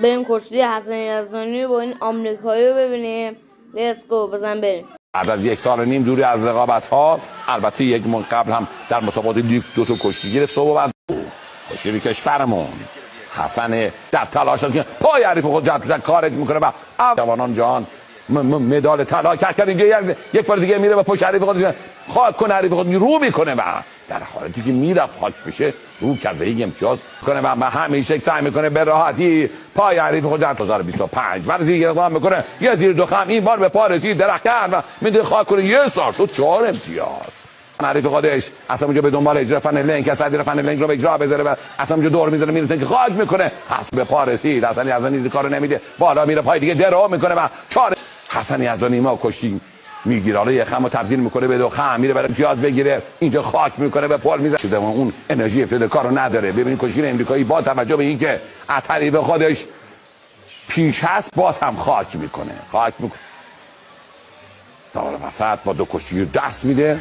بریم کشتی حسن یزدانی با این آمریکایی رو ببینیم. لیتس گو، بزن بریم. بعد از 1.5 سال دوری از رقابت ها، البته یک ماه قبل هم در مسابقات لیگ 2 تا کشتی گرفت. صبح بعد کشتی کشورمون حسن در تلاش است که پای حریف خود جد کارج میکنه و جوانان جهان مدال طلا کرد. اینجا یک بار دیگه میره و پشت حریف خود خاک کنه، حریف خود رو میکنه و در حالی که میرفت خاک بشه رو کرد و یک امتیاز کنه و همیشه سعی میکنه به راحتی پای حریف خود در 2025 بعد دیگه اقدام میکنه یه زیر دو خم این بار به پا رسید، درخت کرد و میده خاک کنه یه سال تو 4 امتیاز. حریف خودش اصلا اونجا به دنبال اجرا فن لنگ که صدر فن لنگ رو به اجرا بذاره و اصلا اونجا دور میزنه میره که خاک میکنه، حسن به پا رسید، حسن یزدانی این کارو نمیده، بالا میره پای دیگه درو میکنه و 4 حسن یزدانی ما کشتی میگیره، حالا یه خمو تبدیل میکنه به 2 خم، میره برای امتیاز بگیره، اینجا خاک میکنه به پل میزنه شده اون انرژی ابتدای کارو نداره. ببینید کشتی امریکایی با توجه به اینکه از حریف خودش پیش هست باز هم خاک میکنه تا وسط با 2 کشتی دست میده.